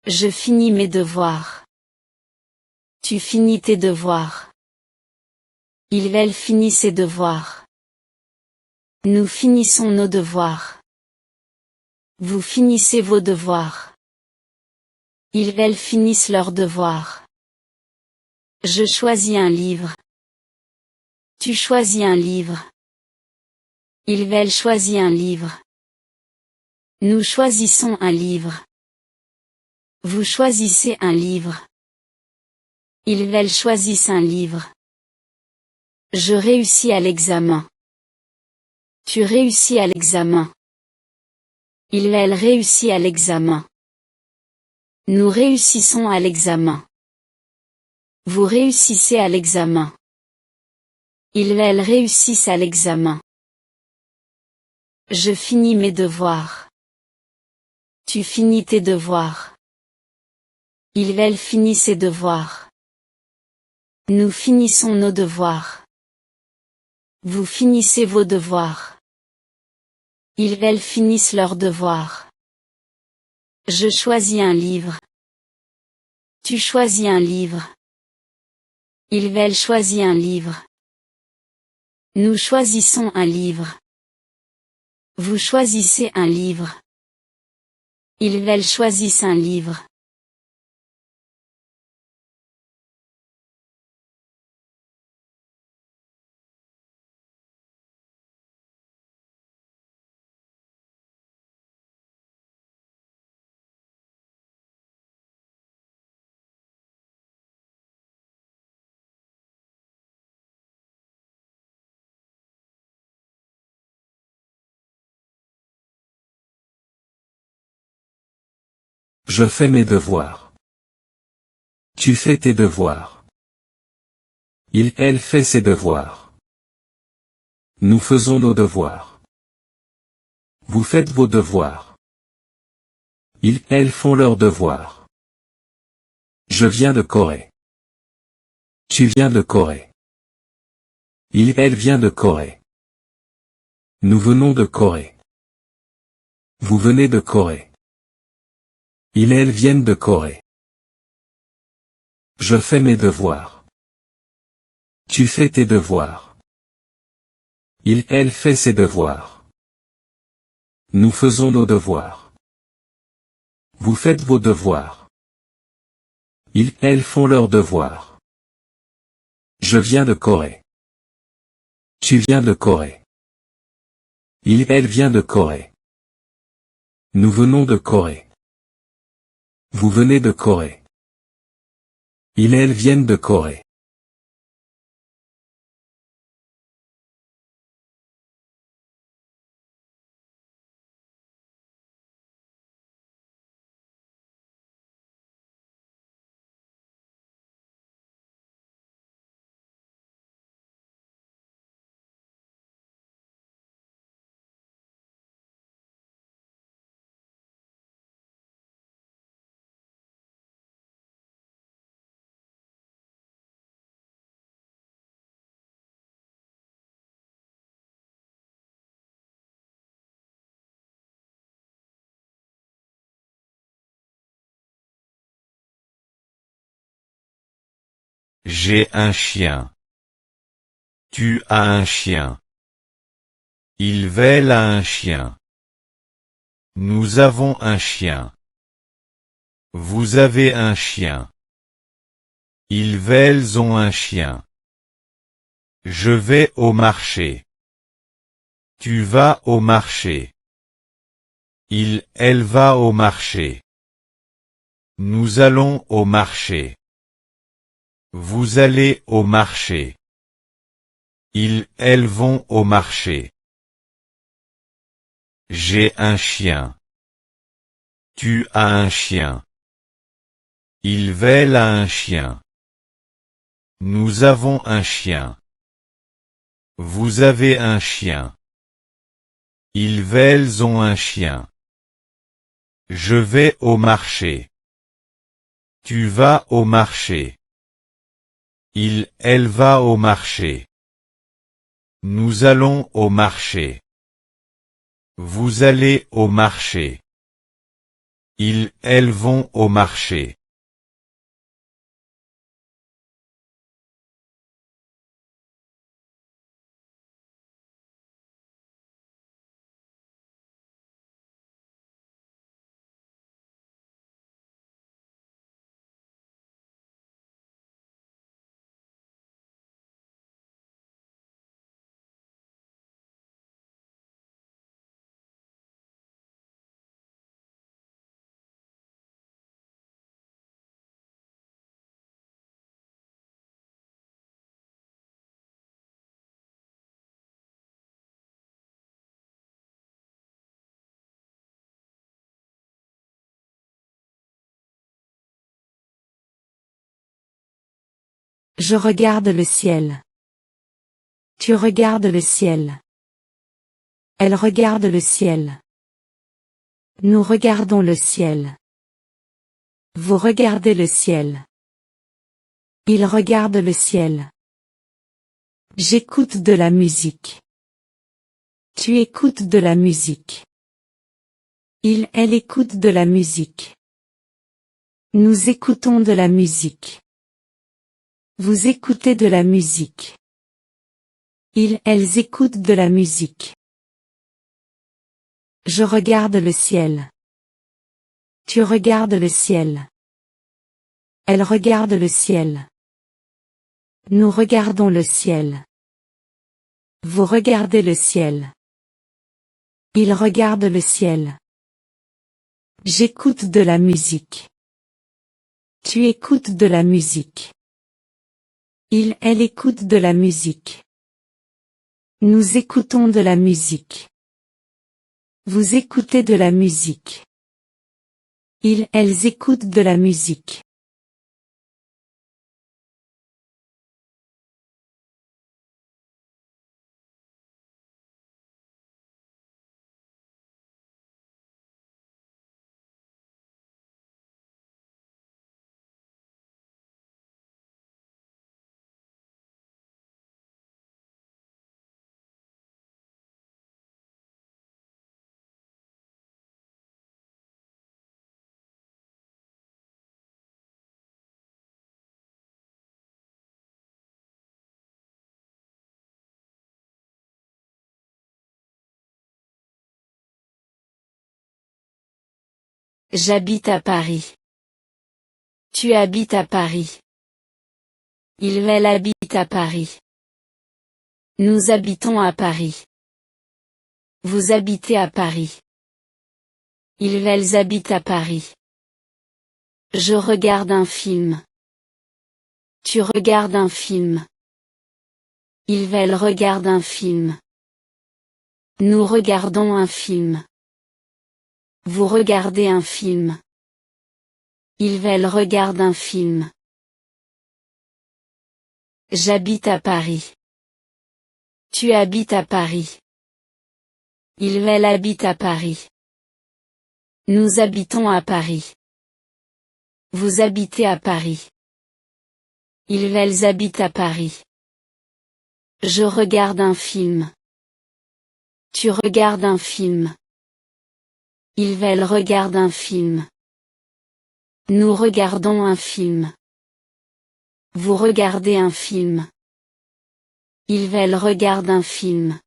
Je finis mes devoirs. Tu finis tes devoirs. Elle finit ses devoirs. Nous finissons nos devoirs. Vous finissez vos devoirs. Elles finissent leurs devoirs. Je choisis un livre. Tu choisis un livre. Elle choisit un livre. Nous choisissons un livre. Vous choisissez un livre. Elles choisissent un livre. Je réussis à l'examen. Tu réussis à l'examen. Elle réussit à l'examen. Nous réussissons à l'examen. Vous réussissez à l'examen. Elles réussissent à l'examen. Je finis mes devoirs. Tu finis tes devoirs. Elle finit ses devoirs. Nous finissons nos devoirs. Vous finissez vos devoirs. Elles finissent leurs devoirs. Je choisis un livre. Tu choisis un livre. Elle choisit un livre. Nous choisissons un livre. Vous choisissez un livre. Elles choisissent un livre. Je fais mes devoirs. Tu fais tes devoirs. Elle fait ses devoirs. Nous faisons nos devoirs. Vous faites vos devoirs. Elles font leurs devoirs. Je viens de Corée. Tu viens de Corée. Elle vient de Corée. Nous venons de Corée. Vous venez de Corée. Elles viennent de Corée. Je fais mes devoirs. Tu fais tes devoirs. Elle fait ses devoirs. Nous faisons nos devoirs. Vous faites vos devoirs. Elles font leurs devoirs. Je viens de Corée. Tu viens de Corée. Elle vient de Corée. Nous venons de Corée. Vous venez de Corée. Elles viennent de Corée. J'ai un chien. Tu as un chien. Il a un chien. Nous avons un chien. Vous avez un chien. Ils ont un chien. Je vais au marché. Tu vas au marché. Elle va au marché. Nous allons au marché. Vous allez au marché. Elles vont au marché. J'ai un chien. Tu as un chien. Il a un chien. Nous avons un chien. Vous avez un chien. Ils ont un chien. Je vais au marché. Tu vas au marché. Elle va au marché. Nous allons au marché. Vous allez au marché. Elles vont au marché. Je regarde le ciel. Tu regardes le ciel. Elle regarde le ciel. Nous regardons le ciel. Vous regardez le ciel. Il regarde le ciel. J'écoute de la musique. Tu écoutes de la musique. Elle écoute de la musique. Nous écoutons de la musique. Vous écoutez de la musique. Elles écoutent de la musique. Je regarde le ciel. Tu regardes le ciel. Elle regarde le ciel. Nous regardons le ciel. Vous regardez le ciel. Il regarde le ciel. J'écoute de la musique. Tu écoutes de la musique. Elle écoute de la musique. Nous écoutons de la musique. Vous écoutez de la musique. Elles écoutent de la musique. J'habite à Paris. Tu habites à Paris. Elle habite à Paris. Nous habitons à Paris. Vous habitez à Paris. Elles habitent à Paris. Je regarde un film. Tu regardes un film. Elles regardent un film. Nous regardons un film. Vous regardez un film. Elles regardent un film. J'habite à Paris. Tu habites à Paris. Elle habite à Paris. Nous habitons à Paris. Vous habitez à Paris. Elles habitent à Paris. Je regarde un film. Tu regardes un film. Elles regardent un film. Nous regardons un film. Vous regardez un film. Elles regardent un film.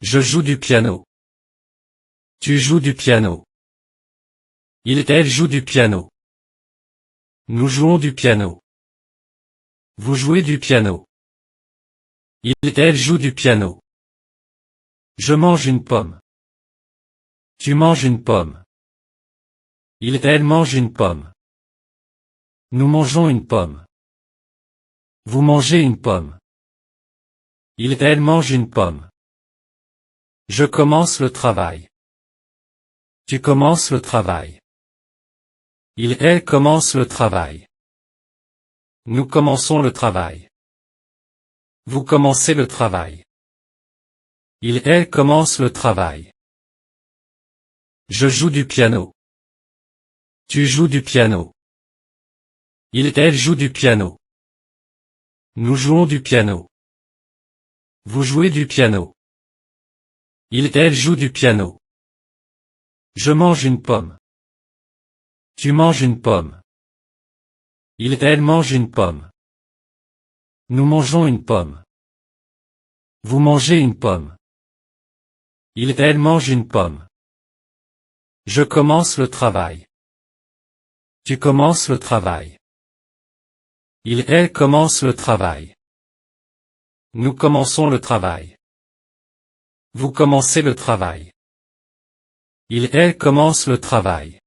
Je joue du piano. Tu joues du piano. Elle joue du piano. Nous jouons du piano. Vous jouez du piano. Elle joue du piano. Je mange une pomme. Tu manges une pomme. Elle mange une pomme. Nous mangeons une pomme. Vous mangez une pomme. Elle mange une pomme. Je commence le travail. Tu commences le travail. Elle commence le travail. Nous commençons le travail. Vous commencez le travail. Elle commence le travail. Je joue du piano. Tu joues du piano. Elle joue du piano. Nous jouons du piano. Vous jouez du piano. Elle joue du piano. Je mange une pomme. Tu manges une pomme. Elle mange une pomme. Nous mangeons une pomme. Vous mangez une pomme. Elle mange une pomme. Je commence le travail. Tu commences le travail. Elle commence le travail. Nous commençons le travail. Vous commencez le travail. Elle commence le travail.